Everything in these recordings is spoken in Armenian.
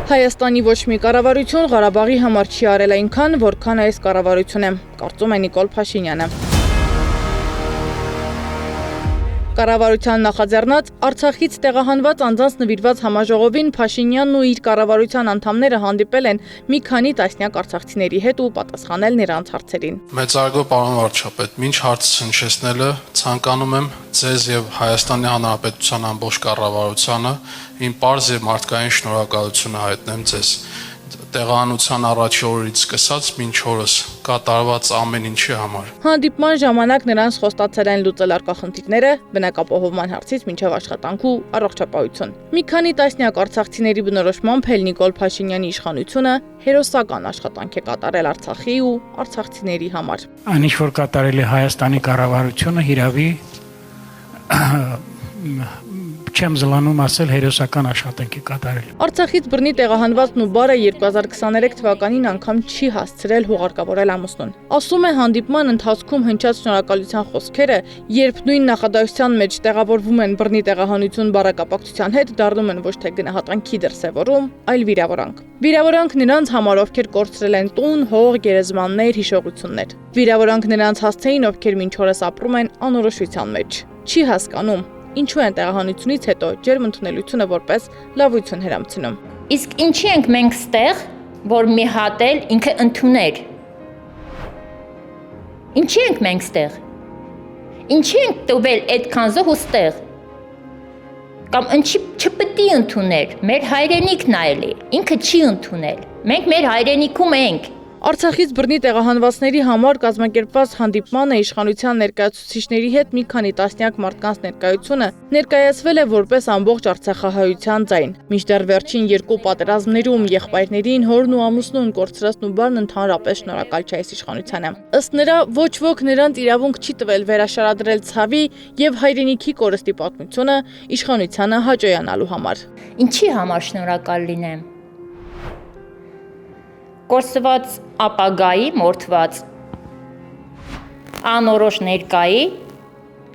Հայաստանի ոչ մի կառավարություն Ղարաբաղի համար չի արել այնքան, որքան այս կառավարությունը, կարծում է Նիկոլ Փաշինյանը։ Կառավարության նախաձեռնած Արցախից տեղահանված անձանց նվիրված համաժողովին Փաշինյանն ու իր կառավարության անդամները հանդիպել են մի քանի տասնյակ արցախցիների հետ ու պատասխանել նրանց հարցերին։ Մեծարգո պարոն վարչապետ, մինչ հարց հնչեցնելը ցանկանում եմ ձեզ եւ Հայաստանի Հանրապետության ամբողջ կառավարությանը իմ պարզ եւ մարդկային շնորհակալությունը հայտնեմ ձեզ։ Տեղահանության առաջի օրից սկսած մինչ օրս կատարված ամեն ինչի համար։ Հանդիպման ժամանակ նրանց խոստացել են լուծել առկա խնդիրները, բնակապահովման հարցից մինչև աշխատանք ու առողջապահություն։ Մի քանի տասնյակ արցախցիների բնորոշմամբ էլ Նիկոլ Փաշինյանի իշխանությունը հերոսական աշխատանք է կատարել Արցախի ու արցախցիների համար։ Այն ինչ որ կատարել է Հայաստանի կառավարությունը հիրավի չեմ զլանում ասել հերոսական աշխատանք է կատարել։ Արցախից բռնի տեղահանված Նուբարը 2023 թվականին անգամ չի հասցրել հուղարկավորել ամուսնուն։ Ասում է հանդիպման ընթացքում հնչած շնորհակալության խոսքերը, երբ նույն նախադասության մեջ տեղավորվում են բռնի տեղահանություն բառակապակցության հետ, դառնում են ոչ թե գնահատանքի դրսևորում, այլ վիրավորանք։ Վիրավորանք նրանց համար, ովքեր կորցրել են տուն, հող, գերեզմաններ, հիշողություններ։ Վիրավորանք նրանց հասցեին, ովքեր մինչ օրս ապրում են անորոշության մեջ։ Չի հասկանում ինչու են տեղահանությունից հետո ջերմ ընդունելությունը որպես լավություն հրամցնում։ Իսկ ինչի ենք մենք ստեղ, որ մի հատ էլ ինքը ընդուներ։ Ինչի ենք մենք ստեղ։ Ինչի ենք տվել այդքան զոհ ստեղ։ Կամ ինչի չպետք է ընդուներ։ Մեր հայրենիքն այլ է, ինքը չի ընդունել։ Մենք մեր հայրենիքում ենք։ Արցախից բռնի տեղահանվածների համար կազմակերպված հանդիպմանը իշխանության ներկայացուցիչների հետ մի քանի տասնյակ մարդկանց ներկայությունը ներկայացվել է որպես ամբողջ արցախահայության ձայն։ Մինչդեռ վերջին երկու պատերազմներում եղբայրներին, հորն ու ամուսնուն կորցրած Նուբարն ընդհանրապես շնորհակալ չէ այս իշխանությանը։ Ըստ նրա, ոչ ոք նրանց իրավունք չի տվել վերաշարադրել ցավի եւ հայրենիքի կորստի պատմությունը իշխանությանը հաճոյանալու համար։ Ինչի համար շնորհակալ լինեմ։ Կորսված ապագայի մորթված անորոշ ներկայի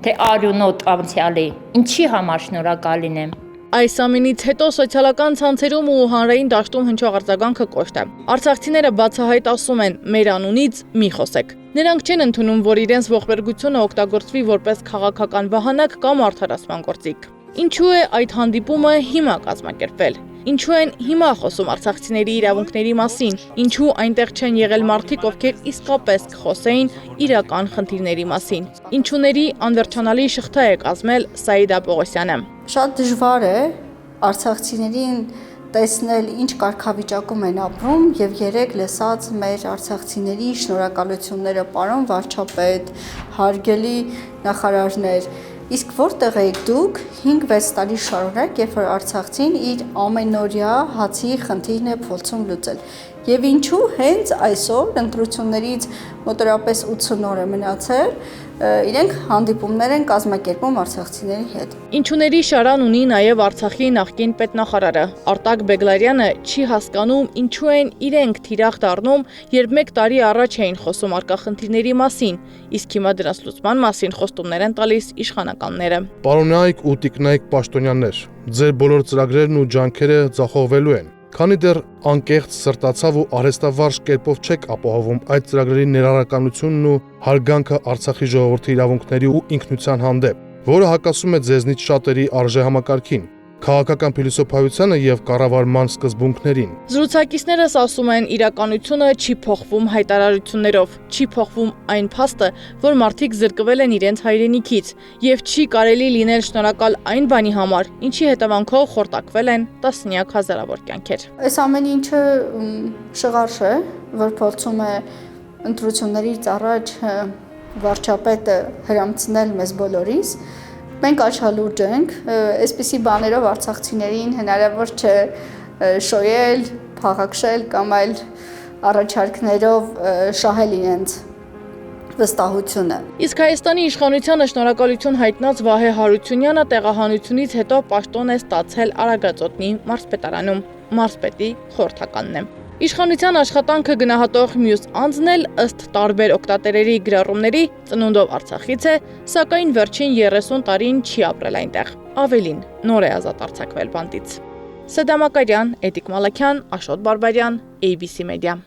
թե արյունոտ անցյալի ինչի համար շնորհակալ լինեմ։ Այս ամենից հետո սոցիալական ցանցերում ու հանրային դաշտում հնչող արձագանքը կոշտ է։ Արցախցիները բացահայտ ասում են՝ մեր անունից մի խոսեք։ Նրանք չեն ընդունում, որ իրենց ողբերգությունը օգտագործվի որպես քաղաքական վահանակ կամ արդարացման գործիք։ Ինչու է այդ հանդիպումը հիմա կազմակերպվել։ Ինչու են հիմա խոսում արցախցիների իրավունքների մասին, ինչու այնտեղ չեն եղել մարդիկ, ովքեր իսկապես կխոսեին իրական խնդիրների մասին։ Ինչուների անվերջանալի շղթա է կազմել Սաիդա Պողոսյանը։ Շատ դժվար է արցախցիներին տեսնել ինչ կարգավիճակում են ապրում եւ երեք լսած մեր արցախցիների շնորհակալությունները պարոն վարչապետ, հարգելի նախարարներ, իսկ որտեղ եք դուք 5-6 տարի շարունակ, երբ որ արցախցին իր ամենօրյա հացի խնդիրն է փորձում լուծել։ Եվ ինչու հենց այսօր ընտրություններից մոտավորապես 80 օր է մնացել, իրենք հանդիպումներ են կազմակերպում արցախցիների հետ։ Ինչուների շարան ունի նաև Արցախի նախկին պետնախարարը Արտակ Բեգլարյանը չի հասկանում ինչու են իրենք թիրախ դառնում, երբ 1 տարի առաջ էին խոսում առկա խնդիրների մասին, իսկ հիմա դրանց լուծման մասին խոստումներ են տալիս իշխանականները։ Պարոնայք ու տիկնայք պաշտոնյաներ, ձեր բոլոր ծրագրերն ու ջանքերը ձախողվելու են։ Քանի դեռ անկեղծ սրտացավ ու արհեստավարժ կերպով չեք ապահովում այդ ծրագրերի ներառականությունն ու հարգանքը Արցախի ժողովրդի իրավունքների ու ինքնության հանդեպ, որը հակասում է ձեզնից շատերի արժեհամակարգին, քաղաքական փիլիսոփայությանը եւ կառավարման սկզբունքներին։ Զրուցակիցներս ասում են, իրականությունը չի փոխվում հայտարարություններով, չի փոխվում այն փաստը, որ մարդիկ զրկվել են իրենց հայրենիքից եւ չի կարելի լինել շնորհակալ այն բանի համար, ինչի հետևանքով խորտակվել են տասնյակ հազարավոր կյանքեր։ Այս ամեն ինչը շղարշ է, որ փորձում է ընտրություններից առաջ վարչապետը հրամցնել մեզ բոլորիս։ Մենք աչալուրջ ենք, այսպիսի բաներով արցախցիներին հնարավոր չէ շոյել, փաղաքշել կամ այլ առաջարկներով շահել իրենց վստահությունը։ Իսկ Հայաստանի իշխանությանը շնորհակալություն հայտնած Վահե Հարությունյանը տեղահանությունից հետո պաշտոն է ստացել Արագածոտնի մարզպետարանում, մարզպետի խորհրդականն է։ Իշխանության աշխատանքը գնահատող մյուս անձն էլ ըստ տարբեր օգտատերերի գրառումների ծնունդով Արցախից է, սակայն վերջին 30 տարին չի ապրել այնտեղ։ Ավելին, նոր է ազատ արձակվել բանտից։ Սեդա Մակարյան, Էդիկ Մալաքյան, Աշոտ Բարբարյան, ABC Media։